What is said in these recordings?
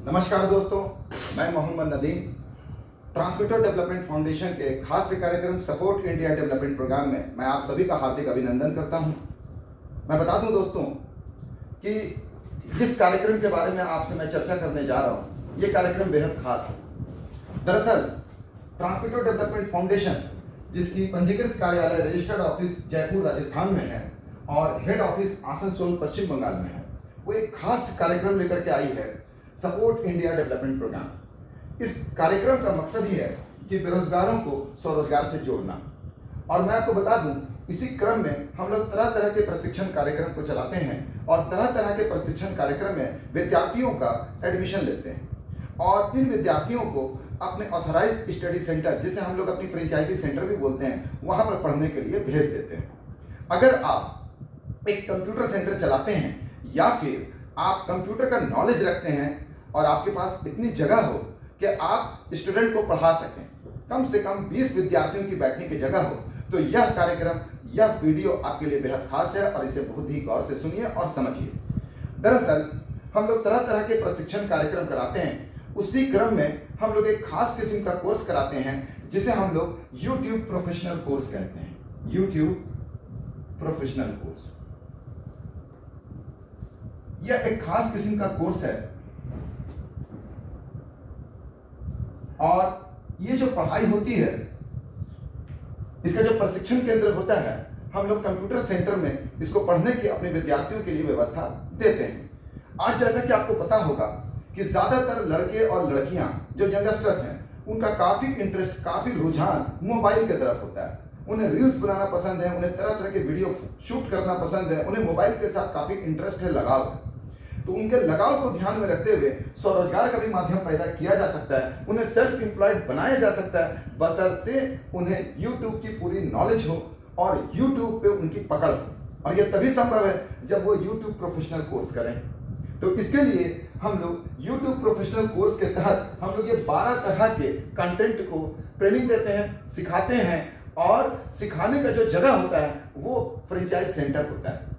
नमस्कार दोस्तों, मैं Mohammad Nadeem Transmitter Development Foundation के खास से कार्यक्रम सपोर्ट इंडिया डेवलपमेंट प्रोग्राम में मैं आप सभी का हार्दिक अभिनंदन करता हूं। मैं बता दूं दोस्तों कि जिस कार्यक्रम के बारे में आपसे मैं चर्चा करने जा रहा हूं, ये कार्यक्रम बेहद खास है। दरअसल ट्रांसमीटर डेवलपमेंट फाउंडेशन, जिसकी पंजीकृत कार्यालय रजिस्टर्ड ऑफिस जयपुर राजस्थान में है और हेड ऑफिस आसनसोल पश्चिम बंगाल में है, वो एक खास कार्यक्रम लेकर के आई है, सपोर्ट इंडिया डेवलपमेंट प्रोग्राम। इस कार्यक्रम का मकसद ही है कि बेरोजगारों को स्वरोजगार से जोड़ना। और मैं आपको बता दूं, इसी क्रम में हम लोग तरह तरह के प्रशिक्षण कार्यक्रम को चलाते हैं और तरह तरह के प्रशिक्षण कार्यक्रम में विद्यार्थियों का एडमिशन लेते हैं और इन विद्यार्थियों को अपने ऑथराइज्ड स्टडी सेंटर, जिसे हम लोग अपनी फ्रेंचाइजी सेंटर भी बोलते हैं, वहां पर पढ़ने के लिए भेज देते हैं। अगर आप एक कंप्यूटर सेंटर चलाते हैं या फिर आप कंप्यूटर का नॉलेज रखते हैं और आपके पास इतनी जगह हो कि आप स्टूडेंट को पढ़ा सकें, कम से कम 20 विद्यार्थियों की बैठने की जगह हो, तो यह कार्यक्रम, यह वीडियो आपके लिए बेहद खास है और इसे बहुत ही गौर से सुनिए और समझिए। दरअसल हम लोग तरह तरह के प्रशिक्षण कार्यक्रम कराते हैं। उसी क्रम में हम लोग एक खास किस्म का कोर्स कराते हैं जिसे हम लोग यूट्यूब प्रोफेशनल कोर्स कहते हैं। यूट्यूब प्रोफेशनल कोर्स, यह एक खास किस्म का कोर्स है और ये जो पढ़ाई होती है, इसका जो प्रशिक्षण केंद्र होता है, हम लोग कंप्यूटर सेंटर में इसको पढ़ने की अपने विद्यार्थियों के लिए व्यवस्था देते हैं। आज जैसा कि आपको पता होगा कि ज्यादातर लड़के और लड़कियां जो यंगस्टर्स हैं, उनका काफी इंटरेस्ट, काफी रुझान मोबाइल की तरफ होता है। उन्हें रील्स बनाना पसंद है, उन्हें तरह तरह के वीडियो शूट करना पसंद है, उन्हें मोबाइल के साथ काफी इंटरेस्ट है, लगाव है। तो उनके लगाव को ध्यान में रखते हुए स्वरोजगार का भी माध्यम पैदा किया जा सकता है, उन्हें सेल्फ एम्प्लॉयड बनाया जा सकता है, बशर्ते उन्हें यूट्यूब की पूरी नॉलेज हो और यूट्यूब पे उनकी पकड़ हो। और यह तभी संभव है जब वो यूट्यूब प्रोफेशनल कोर्स करें। तो इसके लिए हम लोग यूट्यूब प्रोफेशनल कोर्स के तहत हम लोग ये 12 तरह के कंटेंट को ट्रेनिंग देते हैं, सिखाते हैं और सिखाने का जो जगह होता है वो फ्रेंचाइज सेंटर होता है।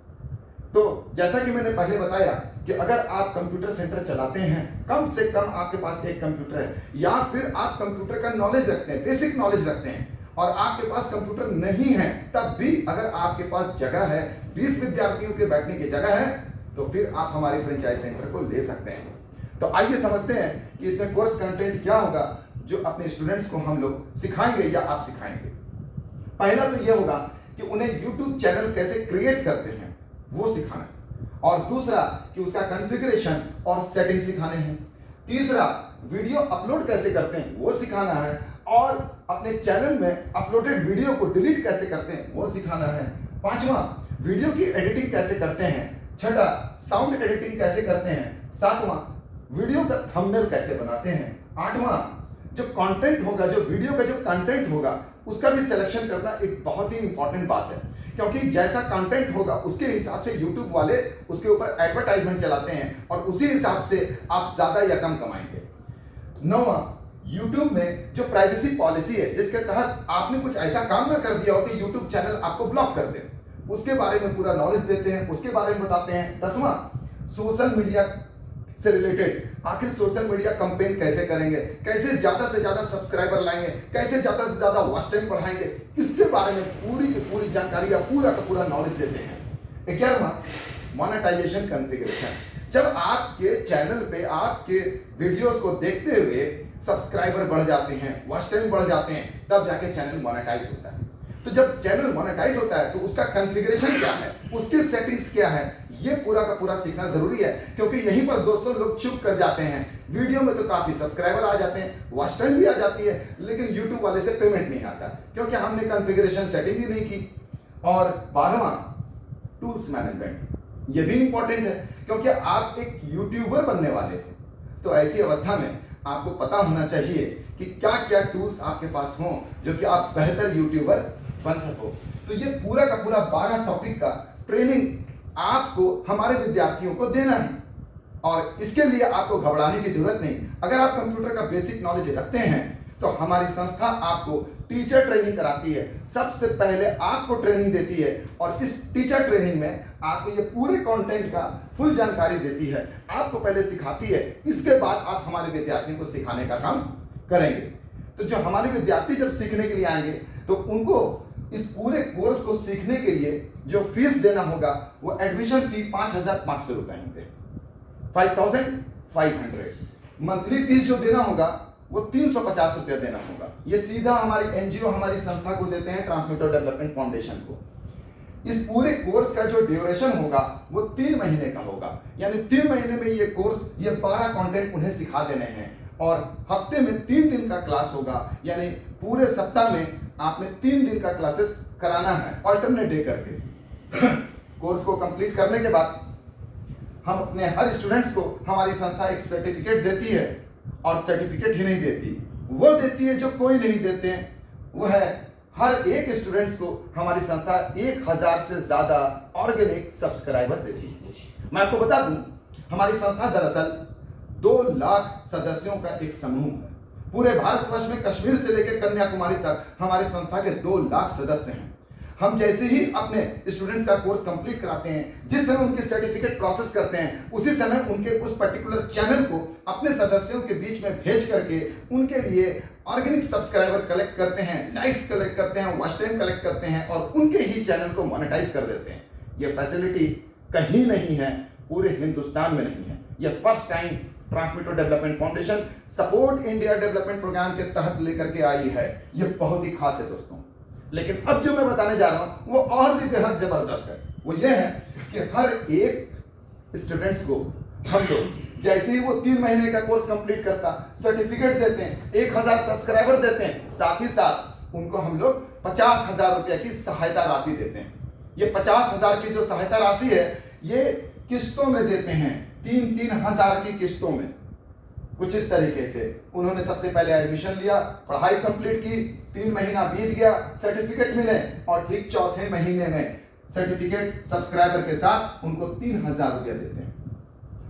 तो जैसा कि मैंने पहले बताया कि अगर आप कंप्यूटर सेंटर चलाते हैं, कम से कम आपके पास एक कंप्यूटर है या फिर आप कंप्यूटर का नॉलेज रखते हैं, बेसिक नॉलेज रखते हैं और आपके पास कंप्यूटर नहीं है, तब भी अगर आपके पास जगह है, 20 विद्यार्थियों के बैठने की जगह है, तो फिर आप हमारे फ्रेंचाइज सेंटर को ले सकते हैं। तो आइए समझते हैं कि इसमें कोर्स कंटेंट क्या होगा जो अपने स्टूडेंट्स को हम लोग सिखाएंगे या आप सिखाएंगे। पहला तो यह होगा कि उन्हें यूट्यूब चैनल कैसे क्रिएट करते हैं वो सिखाना है, और दूसरा कि उसका कॉन्फ़िगरेशन और सेटिंग सिखाने हैं, तीसरा वीडियो अपलोड कैसे करते हैं वो सिखाना है, और अपने चैनल में अपलोडेड वीडियो को डिलीट कैसे करते हैं वो सिखाना है, पांचवा वीडियो की एडिटिंग कैसे करते हैं, छठा साउंड एडिटिंग कैसे करते हैं, सातवां वीडियो का थंबनेल कैसे बनाते हैं, आठवां जो कंटेंट होगा, जो वीडियो का जो कंटेंट होगा उसका भी सिलेक्शन करना एक बहुत ही इंपॉर्टेंट बात है, क्योंकि जैसा कंटेंट होगा उसके हिसाब से YouTube वाले उसके ऊपर एडवर्टाइजमेंट चलाते हैं और उसी हिसाब से आप ज्यादा या कम कमाएंगे। नौवां, YouTube में जो प्राइवेसी पॉलिसी है, जिसके तहत आपने कुछ ऐसा काम ना कर दिया हो कि YouTube चैनल आपको ब्लॉक कर दे, उसके बारे में पूरा नॉलेज देते हैं, उसके बारे में बताते हैं। 10वां, सोशल मीडिया से रिलेटेड आखिर सोशल मीडिया कैंपेन कैसे करेंगे, कैसे ज्यादा से ज्यादा सब्सक्राइबर लाएंगे, कैसे ज्यादा से ज्यादा वॉच टाइम बढ़ाएंगे, इसके बारे में पूरी की पूरी जानकारी या पूरा का पूरा नॉलेज देते हैं। 11वां, मोनेटाइजेशन कॉन्फ़िगरेशन। जब आपके चैनल पे आपके वीडियोस को देखते हुए सब्सक्राइबर बढ़ जाते हैं, वॉच टाइम बढ़ जाते हैं, तब जाके चैनल मोनेटाइज होता है। तो जब चैनल मोनेटाइज होता है तो उसका कॉन्फ़िगरेशन क्या है, उसकी सेटिंग्स क्या है, ये पूरा का पूरा सीखना जरूरी है, क्योंकि यहीं पर दोस्तों लोग चुप कर जाते हैं। वीडियो में तो काफी सब्सक्राइबर आ जाते हैं, वॉच टाइम भी आ जाती है, लेकिन यूट्यूब वाले से पेमेंट नहीं आता क्योंकि हमने कॉन्फ़िगरेशन सेटिंग ही नहीं की। और 12वां, टूल्स मैनेजमेंट। ये भी इंपॉर्टेंट है क्योंकि आप एक यूट्यूबर बनने वाले हो, तो ऐसी अवस्था में आपको पता होना चाहिए कि क्या क्या टूल्स आपके पास हों जो कि आप बेहतर यूट्यूबर बन सको। तो ये पूरा का पूरा 12 टॉपिक का ट्रेनिंग आपको हमारे विद्यार्थियों को देना है और इसके लिए आपको घबराने की जरूरत नहीं। अगर आप कंप्यूटर का बेसिक नॉलेज रखते हैं तो हमारी संस्था आपको टीचर ट्रेनिंग कराती है। सबसे पहले आपको ट्रेनिंग देती है और इस टीचर ट्रेनिंग में आपको ये पूरे कंटेंट का फुल जानकारी देती है, आपको पहले सिखाती है, इसके बाद आप हमारे विद्यार्थियों को सिखाने का काम करेंगे। तो जो हमारे विद्यार्थी जब सीखने के लिए आएंगे तो उनको इस पूरे कोर्स को सीखने के लिए जो फीस देना होगा वो एडमिशन फी 5,500 रुपए होंगे, 5,500। मंथली फीस जो देना होगा वो 350 रुपया देना होगा। ये सीधा हमारी एनजीओ हमारी संस्था को देते हैं, ट्रांसमीटर डेवलपमेंट फाउंडेशन को। इस पूरे कोर्स का जो ड्यूरेशन होगा वो 3 महीने का होगा, यानी 3 महीने में ये कोर्स, ये 12 कंटेंट उन्हें सिखा देने हैं और हफ्ते में 3 दिन का क्लास होगा, यानी पूरे सप्ताह में आपने 3 दिन का क्लासेस कराना है अल्टरनेट डे करके। कोर्स को कंप्लीट करने के बाद हम अपने हर स्टूडेंट्स को, हमारी संस्था एक सर्टिफिकेट देती है और सर्टिफिकेट ही नहीं देती, वो देती है जो कोई नहीं देते हैं, वो है हर एक स्टूडेंट्स को हमारी संस्था 1000 से ज्यादा ऑर्गेनिक सब्सक्राइबर देती है। मैं आपको बता दूं, हमारी संस्था दरअसल 2 लाख सदस्यों का एक समूह है। पूरे भारतवर्ष में कश्मीर से लेकर कन्याकुमारी तक हमारी संस्था के 2 लाख सदस्य हैं। हम जैसे ही अपने स्टूडेंट्स का कोर्स कंप्लीट कराते हैं, जिस समय उनके सर्टिफिकेट प्रोसेस करते हैं, उसी समय उनके उस पर्टिकुलर चैनल को अपने सदस्यों के बीच में भेज करके उनके लिए ऑर्गेनिक सब्सक्राइबर कलेक्ट करते हैं, लाइक्स कलेक्ट करते हैं, वॉच टाइम कलेक्ट करते हैं और उनके ही चैनल को मोनेटाइज कर देते हैं। ये फैसिलिटी कहीं नहीं है, पूरे हिंदुस्तान में नहीं है। ये first time Transmitter Development Foundation support India development programme के तहत लेकर के आई है। ये बहुत ही खास है दोस्तों। लेकिन अब जो मैं बताने जा रहा हूं वो और भी बेहद जबरदस्त है। वो ये है कि हर एक स्टूडेंट्स को हम लोग जैसे ही वो 3 महीने का कोर्स कंप्लीट करता, सर्टिफिकेट देते हैं, 1000 सब्सक्राइबर देते हैं, साथ ही साथ उनको हम लोग 50,000 रुपया की सहायता राशि देते हैं। ये 50,000 की जो सहायता राशि है ये किस्तों में देते हैं, 3-3 हजार की किस्तों में। कुछ इस तरीके से उन्होंने सबसे पहले एडमिशन लिया, पढ़ाई कंप्लीट की, 3 महीना बीत गया, सर्टिफिकेट मिले और ठीक 4थे महीने में सर्टिफिकेट सब्सक्राइबर के साथ उनको 3,000 रुपया देते हैं।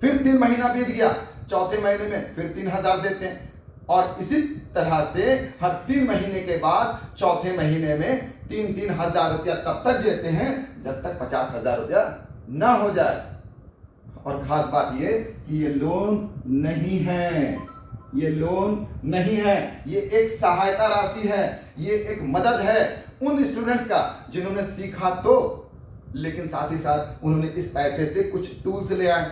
फिर 3 महीना बीत गया, 4थे महीने में फिर 3,000 देते हैं और इसी तरह से हर 3 महीने के बाद 4थे महीने में 3-3 हजार रुपया तब तक देते हैं जब तक 50,000 रुपया ना हो जाए। और खास बात ये कि ये लोन नहीं है, ये लोन नहीं है, ये एक सहायता राशि है, ये एक मदद है उन स्टूडेंट्स का जिन्होंने सीखा तो, लेकिन साथ ही साथ उन्होंने इस पैसे से कुछ टूल्स ले आए,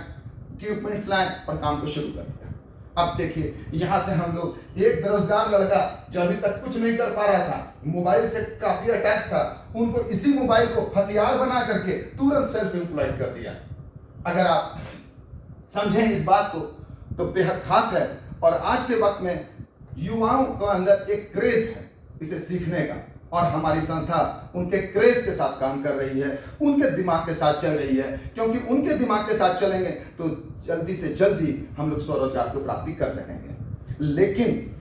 इक्विपमेंट्स लाए और काम को शुरू कर दिया। अब देखिए, यहां से हम लोग एक बेरोजगार लड़का जो अभी तक कुछ नहीं कर पा रहा था, मोबाइल से काफी अटैच था, उनको इसी मोबाइल को हथियार बना करके तुरंत सेल्फ एम्प्लॉयड कर दिया। अगर आप समझें इस बात को तो बेहद खास है और आज के वक्त में युवाओं के अंदर एक क्रेज है इसे सीखने का और हमारी संस्था उनके क्रेज के साथ काम कर रही है, उनके दिमाग के साथ चल रही है, क्योंकि उनके दिमाग के साथ चलेंगे तो जल्दी से जल्दी हम लोग स्वरोजगार की प्राप्ति कर सकेंगे। लेकिन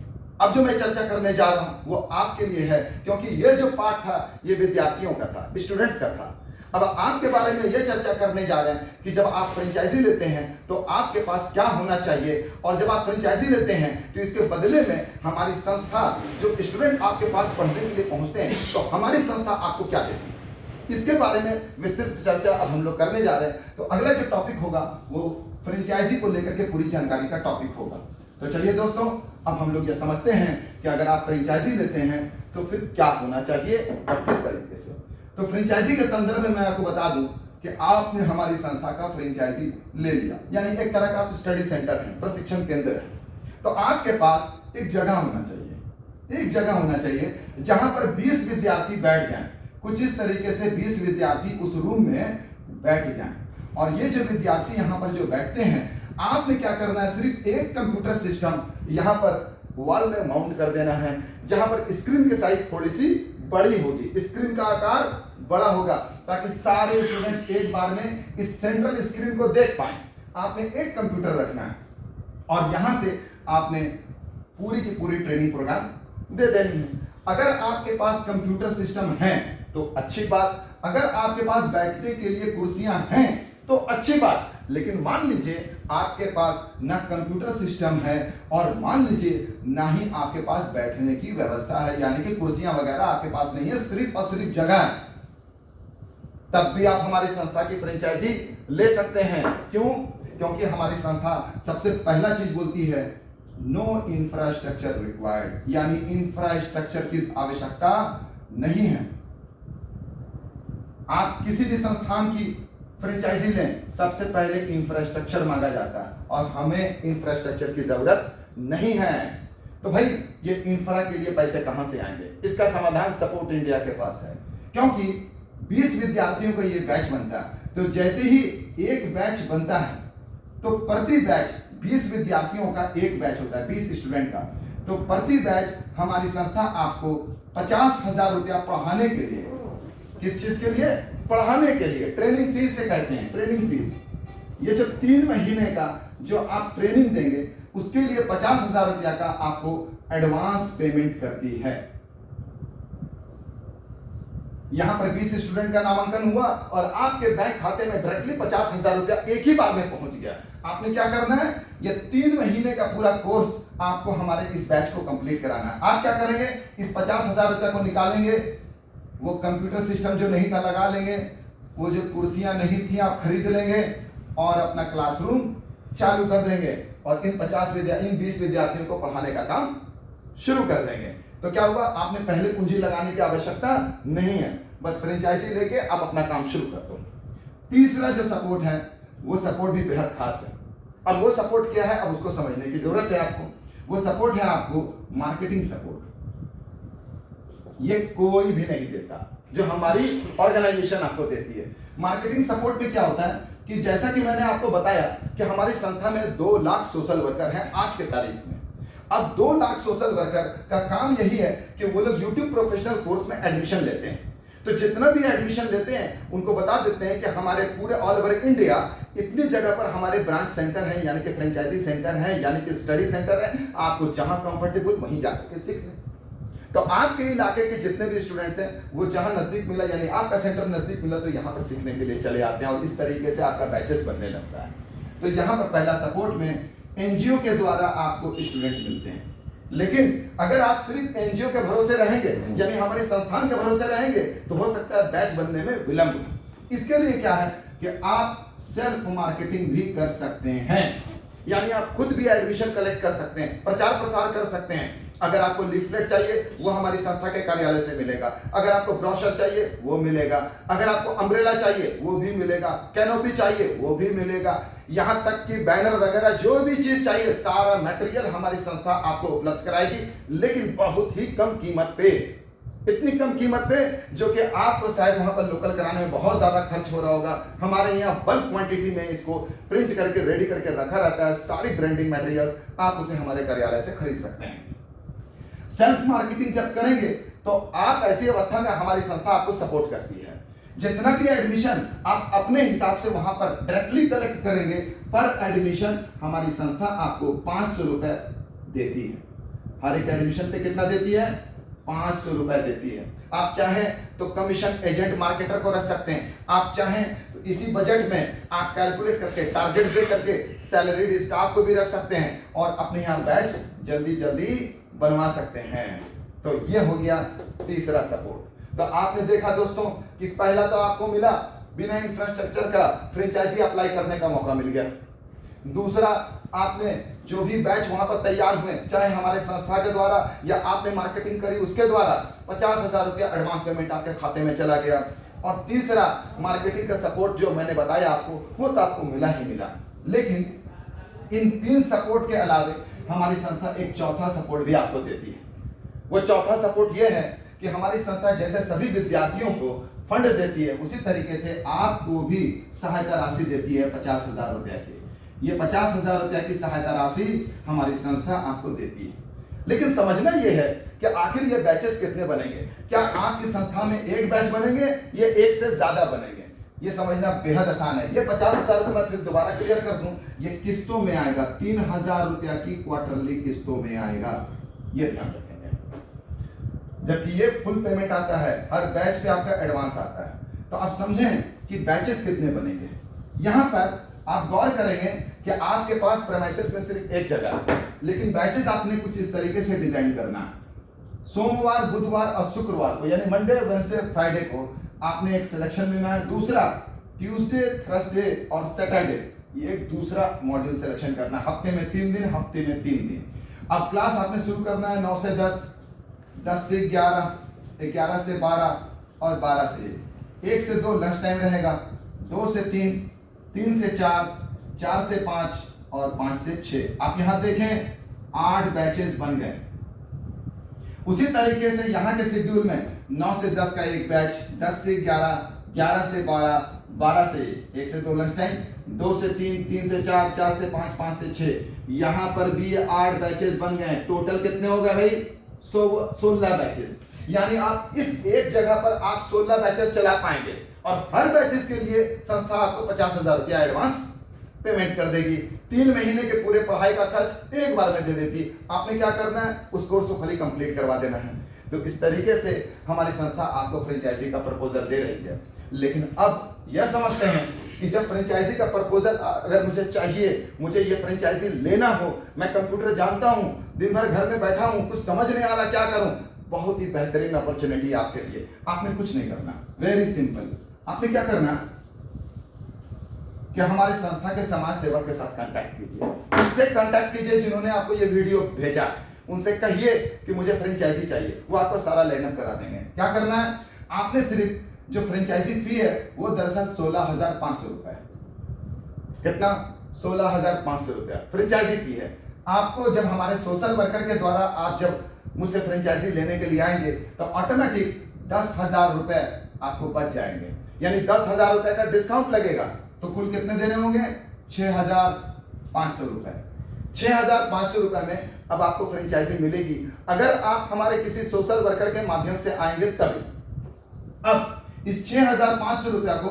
अब जो मैं चर्चा करने जा रहा हूं वो आपके लिए है, क्योंकि ये जो पार्ट था ये विद्यार्थियों का था, स्टूडेंट्स का था। अब आपके बारे में ये चर्चा करने जा रहे हैं कि जब आप फ्रेंचाइजी लेते हैं तो आपके पास क्या होना चाहिए, और जब आप फ्रेंचाइजी लेते हैं तो इसके बदले में हमारी संस्था, जो स्टूडेंट आपके पास पढ़ने के लिए पहुंचते हैं तो हमारी संस्था आपको क्या देती है, इसके बारे में विस्तृत चर्चा अब हम लोग करने जा रहे हैं। तो अगला जो टॉपिक होगा वो फ्रेंचाइजी को लेकर के पूरी जानकारी का टॉपिक होगा। तो चलिए दोस्तों, अब हम लोग ये समझते हैं कि अगर आप फ्रेंचाइजी लेते हैं तो फिर क्या होना चाहिए और किस तरीके से। तो फ्रेंचाइजी के संदर्भ में मैं आपको बता दूं कि आपने हमारी संस्था का फ्रेंचाइजी ले लिया, यानी एक तरह का स्टडी सेंटर है, प्रशिक्षण केंद्र है, तो आपके पास एक जगह होना चाहिए, एक जगह होना चाहिए जहां पर 20 विद्यार्थी बैठ जाएं। कुछ इस तरीके से 20 विद्यार्थी उस रूम में बैठ जाएं और ये जो विद्यार्थी यहाँ पर जो बैठते हैं, आपने क्या करना है, सिर्फ एक कंप्यूटर सिस्टम यहाँ पर वॉल में माउंट कर देना है, जहां पर स्क्रीन की साइज थोड़ी सी बड़ी होगी, स्क्रीन का आकार बड़ा होगा ताकि सारे स्टूडेंट्स एक बार में इस सेंट्रल स्क्रीन को देख पाएं। आपने एक कंप्यूटर रखना है और यहां से आपने पूरी की पूरी ट्रेनिंग प्रोग्राम दे देनी है। अगर आपके पास कंप्यूटर सिस्टम है तो अच्छी बात, अगर आपके पास बैठने के लिए कुर्सियां हैं तो अच्छी बात, लेकिन मान लीजिए आपके पास ना कंप्यूटर सिस्टम है और मान लीजिए ना ही आपके पास बैठने की व्यवस्था है, यानी कि कुर्सियां वगैरह आपके पास नहीं है, सिर्फ और सिर्फ जगह है, तब भी आप हमारी संस्था की फ्रेंचाइजी ले सकते हैं। क्यों? क्योंकि हमारी संस्था सबसे पहला चीज बोलती है नो इंफ्रास्ट्रक्चर रिक्वायर्ड, यानी इंफ्रास्ट्रक्चर की आवश्यकता नहीं है। आप किसी भी संस्थान की फ्रेंचाइजी लें, सबसे पहले इंफ्रास्ट्रक्चर मांगा जाता है और हमें इंफ्रास्ट्रक्चर की जरूरत नहीं है। तो भाई ये इंफ्रा के लिए पैसे कहां से आएंगे? इसका समाधान सपोर्ट इंडिया के पास है, क्योंकि 20 विद्यार्थियों का ये बैच बनता है। तो जैसे ही एक बैच बनता है तो प्रति बैच 20 विद्यार्थियों का एक बैच होता है, 20 स्टूडेंट का, तो प्रति बैच हमारी संस्था आपको 50,000 रुपया पढ़ाने के लिए, किस चीज के लिए? पढ़ाने के लिए, ट्रेनिंग फीस से कहते हैं, ट्रेनिंग फीस। ये जो 3 महीने का जो आप ट्रेनिंग देंगे उसके लिए 50,000 रुपया का आपको एडवांस पेमेंट करती है। यहां पर 20 स्टूडेंट का नामांकन हुआ और आपके बैंक खाते में डायरेक्टली 50,000 रुपया एक ही बार में पहुंच गया। आपने क्या करना है? ये 3 महीने का पूरा कोर्स आपको हमारे इस बैच को कंप्लीट कराना है। आप क्या करेंगे? इस 50,000 रुपया को निकालेंगे, वो कंप्यूटर सिस्टम जो नहीं था लगा लेंगे, वो जो कुर्सियां नहीं थी आप खरीद लेंगे और अपना क्लासरूम चालू कर देंगे और इन 20 विद्यार्थियों को पढ़ाने का काम शुरू कर देंगे। तो क्या हुआ? आपने पहले पूंजी लगाने की आवश्यकता नहीं है, बस फ्रेंचाइजी लेके आप अपना काम शुरू कर दो। तीसरा जो सपोर्ट है वो सपोर्ट भी बेहद खास है। अब वो सपोर्ट क्या है, अब उसको समझने की जरूरत है आपको। वो सपोर्ट है आपको मार्केटिंग सपोर्ट। ये कोई भी नहीं देता, जो हमारी ऑर्गेनाइजेशन आपको देती है। मार्केटिंग सपोर्ट में क्या होता है कि जैसा कि मैंने आपको बताया कि हमारी संस्था में 2 लाख सोशल वर्कर हैं आज के तारीख में। अब 2 लाख सोशल वर्कर का काम यही है कि वो लोग यूट्यूब प्रोफेशनल कोर्स में एडमिशन लेते हैं। तो जितना भी एडमिशन लेते हैं उनको बता देते हैं कि हमारे पूरे ऑल ओवर इंडिया इतनी जगह पर हमारे ब्रांच सेंटर हैं, यानी कि फ्रेंचाइजी सेंटर हैं, यानी कि स्टडी सेंटर है, आपको जहां कंफर्टेबल वहीं जाकर के सीख लें। तो आपके इलाके के जितने भी स्टूडेंट्स हैं वो जहां नजदीक मिला, यानी आपका सेंटर नजदीक मिला, तो यहां पर सीखने के लिए चले आते हैं और इस तरीके से आपका बैचेस बनने लगता है। तो यहां पर पहला सपोर्ट में एनजीओ के द्वारा आपको स्टूडेंट मिलते हैं। लेकिन अगर आप सिर्फ एनजीओ के भरोसे रहेंगे, यानी हमारे संस्थान के भरोसे रहेंगे, तो हो सकता है बैच बनने में विलंब। इसके लिए क्या है कि आप सेल्फ मार्केटिंग भी कर सकते हैं, यानी आप खुद भी एडमिशन कलेक्ट कर सकते हैं, प्रचार प्रसार कर सकते हैं। अगर आपको लीफलेट चाहिए वो हमारी संस्था के कार्यालय से मिलेगा, अगर आपको ब्रोशर चाहिए वो मिलेगा, अगर आपको अम्ब्रेला चाहिए वो भी मिलेगा, कैनोपी चाहिए वो भी मिलेगा, यहां तक कि बैनर वगैरह जो भी चीज चाहिए सारा मटेरियल हमारी संस्था आपको उपलब्ध कराएगी, लेकिन बहुत ही कम कीमत पे। इतनी कम कीमत पे जो कि आपको शायद वहां पर लोकल कराने में बहुत ज्यादा खर्च हो रहा होगा। हमारे यहाँ बल्क क्वांटिटी में इसको प्रिंट करके रेडी करके रखा रहता है, सारी ब्रांडिंग मटेरियल्स आप उसे हमारे कार्यालय से खरीद सकते हैं। सेल्फ मार्केटिंग जब करेंगे तो आप ऐसी अवस्था में हमारी संस्था आपको सपोर्ट करती है। जितना भी एडमिशन आप अपने हिसाब से वहां पर डायरेक्टली कलेक्ट करेंगे, पर एडमिशन हमारी संस्था आपको 500 रुपए देती है। हर एक एडमिशन पे कितना देती है? 500 रुपए देती है। आप चाहें तो कमीशन एजेंट मार्केटर को रख सकते हैं, आप चाहें तो इसी बजट में आप कैलकुलेट करके टारगेट दे करके सैलरीड स्टाफ को भी रख सकते हैं और अपने यहाँ बैच जल्दी जल्दी बनवा सकते हैं। तो ये हो गया तीसरा सपोर्ट। तो आपने देखा दोस्तों कि पहला तो आपको मिला बिना इंफ्रास्ट्रक्चर का फ्रेंचाइजी अप्लाई करने का मौका मिल गया। दूसरा, आपने जो भी बैच वहां पर तैयार हुए, चाहे हमारे संस्था के द्वारा या आपने मार्केटिंग करी उसके द्वारा, 50,000 रुपया एडवांस पेमेंट आपके खाते में चला गया। और तीसरा, मार्केटिंग का सपोर्ट जो मैंने बताया आपको, वो तो आपको मिला ही मिला। लेकिन इन 3 सपोर्ट के अलावे हमारी संस्था एक चौथा सपोर्ट भी आपको देती है। वो चौथा सपोर्ट ये है कि हमारी संस्था जैसे सभी विद्यार्थियों को फंड देती है, उसी तरीके से आपको भी सहायता राशि देती है 50,000 रुपया की। ये 50,000 रुपया की सहायता राशि हमारी संस्था आपको देती है। लेकिन समझना यह है कि आखिर ये बैचेस कितने बनेंगे? क्या आपकी संस्था में एक बैच बनेंगे, ये एक से ज्यादा बनेंगे? ये समझना बेहद आसान है। ये 50,000 रुपये मैं फिर दोबारा क्लियर कर दूं, ये किस्तों में आएगा, 3,000 रुपया की क्वार्टरली किस्तों में आएगा, ये ध्यान रखेंगे। जबकि ये फुल पेमेंट आता है, हर बैच पे आपका एडवांस आता है। तो आप समझें कि बैचेस कितने बनेंगे। यहां पर आप गौर करेंगे कि आपके पास प्रेमाइसेस में सिर्फ एक जगह है, लेकिन बैचेस आपने कुछ इस तरीके से डिजाइन करना है। सोमवार, बुधवार और शुक्रवार को, यानी मंडे, वेडनेसडे, फ्राइडे को आपने एक सिलेक्शन लेना है। दूसरा, ट्यूसडे, थर्सडे और सैटरडे, ये एक दूसरा मॉड्यूल सिलेक्शन करना है। हफ्ते में 3 दिन, हफ्ते में 3 दिन। अब क्लास आपने शुरू करना है 9 से 10, 10 से 11, 11 से 12 और 12 से 1 से 2 लंच टाइम रहेगा, 2 से 3, 3 से 4, 4 से 5 और 5 से 6। आप यहां देखें 8 बैचेस बन गए। उसी तरीके से यहाँ के शेड्यूल में 9 से 10 का एक बैच, 10 से 11, 11 से 12, 12 से 1 से 2 लंच टाइम, 2 से 3, 3 से 4, 4 से 5, 5 से 6। यहाँ पर भी 8 बैचेस बन गए। टोटल कितने हो गए भाई? 16 बैचेस। यानी आप इस एक जगह पर आप 16 बैचेस चला पाएंगे और हर बैचेस के लिए संस्था आपको 50,000 रुपया एडवांस पेमेंट कर देगी। 3 महीने के पूरे पढ़ाई का खर्च एक बार में दे देती। आपने क्या करना है? उस कोर्स को खाली कंप्लीट करवा देना है। तो इस तरीके से हमारी संस्था आपको फ्रेंचाइजी का प्रपोजल दे रही है। लेकिन अब यह समझते हैं कि जब फ्रेंचाइजी का प्रपोजल अगर मुझे चाहिए, मुझे ये फ्रेंचाइजी लेना हो, मैं कंप्यूटर जानता हूं, दिन भर घर में बैठा हूं, कुछ समझ नहीं आ रहा क्या करूं, बहुत ही बेहतरीन अपॉर्चुनिटी आपके लिए। आपने कुछ नहीं करना, वेरी सिंपल। आपने क्या करना कि हमारे संस्था के समाज सेवक के साथ कांटेक्ट कीजिए, उनसे कांटेक्ट कीजिए जिन्होंने आपको ये वीडियो भेजा। उनसे कहिए कि मुझे फ्रेंचाइजी चाहिए, वो आपको सारा लाइनअप करा देंगे। क्या करना है? आपने सिर्फ जो फ्रेंचाइजी फी है वो दरअसल 16,500 रुपए। कितना? 16,500 रुपया फ्रेंचाइजी फी है। आपको जब हमारे सोशल वर्कर के द्वारा आप जब मुझसे फ्रेंचाइजी लेने के लिए आएंगे तो ऑटोमेटिक 10,000 रुपए आपको बच जाएंगे, यानी 10,000 रुपए का डिस्काउंट लगेगा। तो कुल कितने देने होंगे? 6,500 रुपए। 6,500 रुपए में अब आपको फ्रेंचाइजी मिलेगी अगर आप हमारे किसी सोशल वर्कर के माध्यम से आएंगे तभी। अब इस 6,500 रुपया को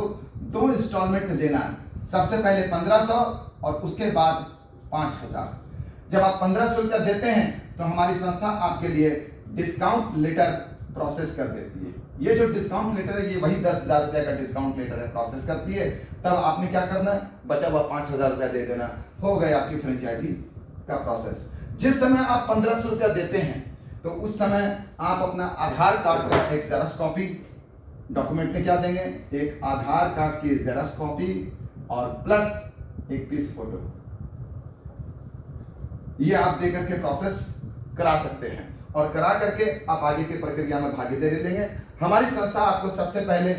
2 इंस्टॉलमेंट में देना है। सबसे पहले 1,500 और उसके बाद 5,000। जब आप 1,500 रुपया देते हैं तो हमारी संस्था आपके लिए डिस्काउंट लेटर प्रोसेस कर देती है। ये जो डिस्काउंट लेटर है ये वही 10,000 रुपया का डिस्काउंट लेटर है, प्रोसेस करती है। तब आपने क्या करना है? बचा हुआ 5,000 रुपया दे देना, हो गया आपकी फ्रेंचाइजी का प्रोसेस। जिस समय आप 1,500 रुपया देते हैं तो उस समय आप अपना आधार कार्ड का एक जेरॉक्स कॉपी, डॉक्यूमेंट में क्या देंगे? एक आधार कार्ड की जेरॉक्स कॉपी और प्लस एक पीस फोटो, ये आप देकर के प्रोसेस करा सकते हैं और करा करके आप आगे की प्रक्रिया में भागीदारी लेंगे। हमारी संस्था आपको सबसे पहले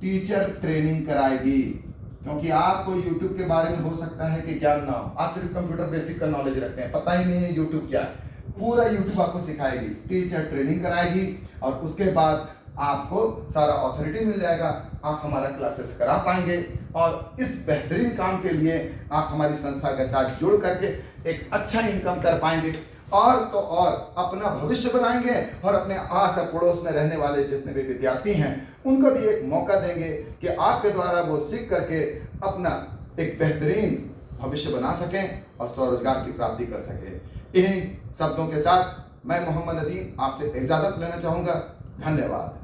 टीचर ट्रेनिंग कराएगी, क्योंकि आपको YouTube के बारे में हो सकता है कि ज्ञान ना हो, आप सिर्फ कंप्यूटर बेसिक का नॉलेज रखते हैं, पता ही नहीं है YouTube क्या है। पूरा YouTube आपको सिखाएगी, टीचर ट्रेनिंग कराएगी और उसके बाद आपको सारा ऑथोरिटी मिल जाएगा, आप हमारा क्लासेस करा पाएंगे और इस बेहतरीन काम के लिए आप हमारी संस्था के साथ जुड़ करके एक अच्छा इनकम कर पाएंगे और तो और अपना भविष्य बनाएंगे और अपने आस पड़ोस में रहने वाले जितने भी विद्यार्थी हैं उनको भी एक मौका देंगे कि आपके द्वारा वो सीख करके अपना एक बेहतरीन भविष्य बना सकें और स्वरोजगार की प्राप्ति कर सकें। इन्हीं शब्दों के साथ मैं मोहम्मद नदीम आपसे इजाजत लेना चाहूँगा। धन्यवाद।